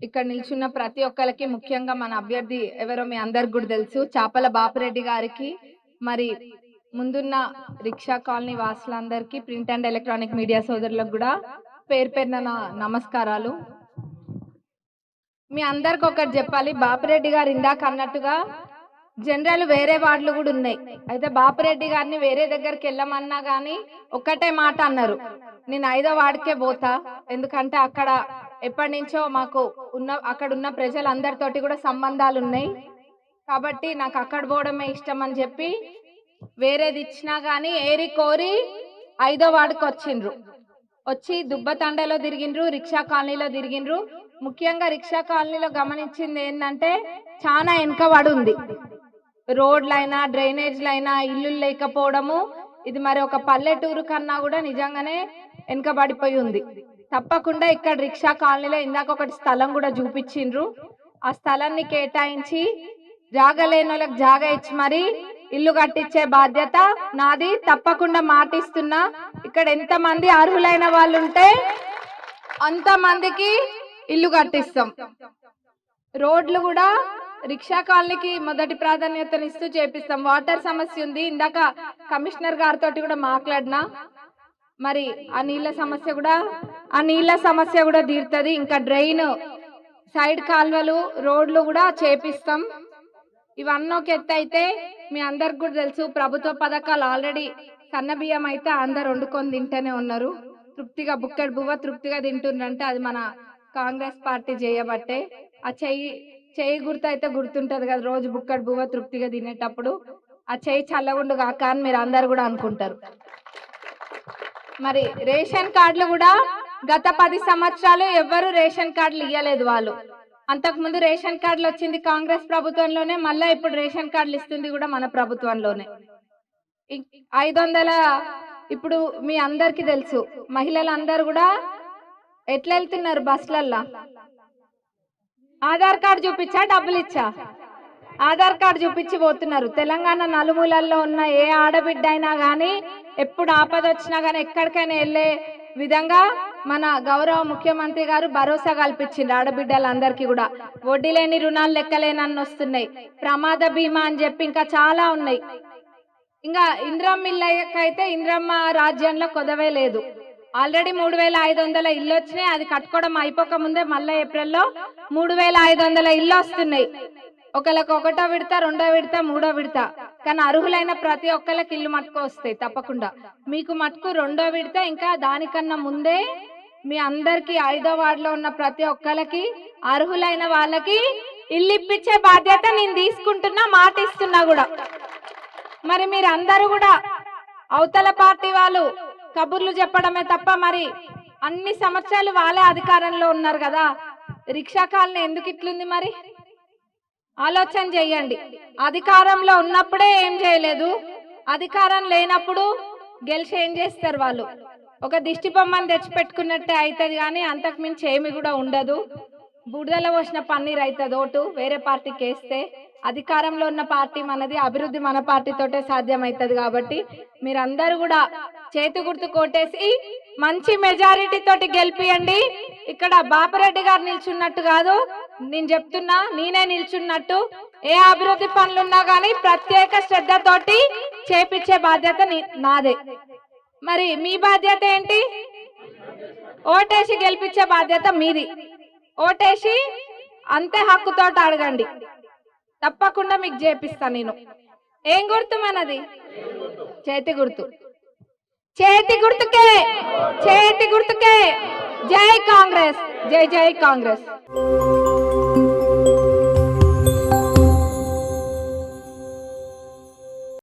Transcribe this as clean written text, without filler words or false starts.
ఇక్కడ నిల్చున్న ప్రతి ఒక్కరికి, ముఖ్యంగా మన అభ్యర్థి ఎవరో మీ అందరికి కూడా తెలుసు, చాపల బాపిరెడ్డి గారికి, మరి ముందున్న రిక్షా కాలనీ వాసులందరికీ, ప్రింట్ అండ్ ఎలక్ట్రానిక్ మీడియా సోదరులకు కూడా పేరు పేరున నా నమస్కారాలు. మీ అందరికి ఒకటి చెప్పాలి, బాపిరెడ్డి గారు ఇందాక అన్నట్టుగా జనరల్ వేరే వార్డులు కూడా ఉన్నాయి. అయితే బాపిరెడ్డి గారిని వేరే దగ్గరికి వెళ్ళమన్నా గానీ ఒక్కటే మాట అన్నారు, నేను 5వ వార్డుకే పోతా, ఎందుకంటే అక్కడ ఎప్పటి నుంచో మాకు అక్కడ ఉన్న ప్రజలందరితోటి కూడా సంబంధాలు ఉన్నాయి, కాబట్టి నాకు అక్కడ పోవడమే ఇష్టం అని చెప్పి వేరేది ఇచ్చినా గానీ ఏరి కోరి 5వ వార్డుకి వచ్చిండ్రు. వచ్చి దుబ్బతండలో తిరిగిండ్రు, రిక్షా కాలనీలో తిరిగిండ్రు. ముఖ్యంగా రిక్షా కాలనీలో గమనించింది ఏంటంటే చాలా వెనుకబడి ఉంది. రోడ్లైనా డ్రైనేజ్లైనా ఇల్లు లేకపోవడము, ఇది మరి ఒక పల్లెటూరు కన్నా కూడా నిజంగానే వెనుకబడిపోయి ఉంది. తప్పకుండా ఇక్కడ రిక్షా కాలనీలో ఇందాక ఒకటి స్థలం కూడా చూపించిండ్రు, ఆ స్థలాన్ని కేటాయించి జాగా లేని వాళ్ళకి జాగా ఇచ్చి మరి ఇల్లు కట్టించే బాధ్యత నాది. తప్పకుండా మాటిస్తున్నా, ఇక్కడ ఎంతమంది అర్హులైన వాళ్ళు ఉంటే అంతమందికి ఇల్లు కట్టిస్తాం. రోడ్లు కూడా రిక్షా కాలనీకి మొదటి ప్రాధాన్యతనిస్తూ చేపిస్తాం. వాటర్ సమస్య ఉంది, ఇందాక కమిషనర్ గారితో కూడా మాట్లాడినా, మరి ఆ నీళ్ల సమస్య కూడా తీరుతుంది. ఇంకా డ్రైన్, సైడ్ కాల్వలు, రోడ్లు కూడా చేపిస్తాం. ఇవన్నీ ఒక ఎత్తు అయితే మీ అందరికి కూడా తెలుసు, ప్రభుత్వ పథకాలు ఆల్రెడీ సన్న బియ్యం అయితే అందరు వండుకొని తింటూనే ఉన్నారు. తృప్తిగా బుక్కడి బువ్వ తృప్తిగా తింటుండ్రంటే అది మన కాంగ్రెస్ పార్టీ చేయబట్టే. ఆ చెయ్యి గుర్తు అయితే గుర్తుంటది కదా, రోజు బుక్కడి బువ్వ తృప్తిగా తినేటప్పుడు ఆ చెయ్యి చల్లగుండు కాక అని మీరు అందరు కూడా అనుకుంటారు. మరి రేషన్ కార్డులు కూడా గత 10 సంవత్సరాలు ఎవ్వరు రేషన్ కార్డులు ఇవ్వలేదు వాళ్ళు. అంతకుముందు రేషన్ కార్డులు వచ్చింది కాంగ్రెస్ ప్రభుత్వంలోనే, మళ్ళా ఇప్పుడు రేషన్ కార్డులు ఇస్తుంది కూడా మన ప్రభుత్వంలోనే. 500 ఇప్పుడు మీ అందరికి తెలుసు, మహిళలందరూ కూడా ఎట్లా వెళ్తున్నారు బస్లల్లా, ఆధార్ కార్డు చూపించా డబ్బులు ఇచ్చా, ఆధార్ కార్డు చూపించి పోతున్నారు. తెలంగాణ నలుమూలల్లో ఉన్న ఏ ఆడబిడ్డ అయినా గానీ ఎప్పుడు ఆపద వచ్చినా గానీ ఎక్కడికైనా వెళ్ళే విధంగా మన గౌరవ ముఖ్యమంత్రి గారు భరోసా కల్పించింది ఆడబిడ్డలందరికీ కూడా. వడ్డీ లేని రుణాలు లెక్కలేనన్ని వస్తున్నాయి, ప్రమాద బీమా అని చెప్పి ఇంకా చాలా ఉన్నాయి. ఇంకా ఇందిరమ్మ ఇళ్ళకైతే ఇందిరమ్మ రాజ్యంలో కొదవే లేదు. ఆల్రెడీ 3500 ఇల్లు వచ్చినాయి, అది కట్టుకోవడం అయిపోక ముందే మళ్ళీ ఏప్రిల్లో 3500 ఇల్లు వస్తున్నాయి. ఒకళ్ళకి 1వ విడత, 2వ విడత, 3వ విడత, కానీ అర్హులైన ప్రతి ఒక్కళ్ళకి ఇల్లు మట్టుకు వస్తాయి తప్పకుండా. మీకు మట్టుకు 2వ విడత, ఇంకా దానికన్నా ముందే మీ అందరికి 5వ వార్డులో ఉన్న ప్రతి ఒక్కళ్ళకి అర్హులైన వాళ్ళకి ఇల్లు ఇప్పించే బాధ్యత నేను తీసుకుంటున్నా, మాటిస్తున్నా కూడా. మరి మీరు అందరూ కూడా అవతల పార్టీ వాళ్ళు కబుర్లు చెప్పడమే తప్ప మరి అన్ని సంవత్సరాలు వాళ్ళే అధికారంలో ఉన్నారు కదా, రిక్షా కాలనీ ఎందుకు ఇట్లుంది? మరి ఆలోచన చెయ్యండి. అధికారంలో ఉన్నప్పుడే ఏం చేయలేదు, అధికారం లేనప్పుడు గెలిచి ఏం చేస్తారు వాళ్ళు? ఒక దిష్టి బొమ్మని తెచ్చిపెట్టుకున్నట్టే అవుతుంది, కానీ అంతకు మించి ఏమి కూడా ఉండదు. బుడదల పోసిన పన్నీర్ అవుతుంది ఓటు వేరే పార్టీకి వేస్తే. అధికారంలో ఉన్న పార్టీ మనది, అభివృద్ధి మన పార్టీతోటే సాధ్యమవుతుంది. కాబట్టి మీరందరూ కూడా చేతి గుర్తు కోటేసి మంచి మెజారిటీ తోటి గెలిపియండి. ఇక్కడ బాపిరెడ్డి గారు నిల్చున్నట్టు కాదు, నేను చెప్తున్నా, నేనే నిల్చున్నట్టు. ఏ అభివృద్ధి పనులున్నా గానీ ప్రత్యేక శ్రద్ధతోటి చేపించే బాధ్యత నాదే. మరి మీ బాధ్యత ఏంటి? ఓటేసి గెలిపించే బాధ్యత మీది. ఓటేసి అంతే హక్కుతోటి అడగండి, తప్పకుండా మీకు చేపిస్తా నేను. ఏం గుర్తు మనది? చేతి గుర్తు. చేతి గుర్తుకే, చేతి గుర్తుకే. జై కాంగ్రెస్, జై జై కాంగ్రెస్.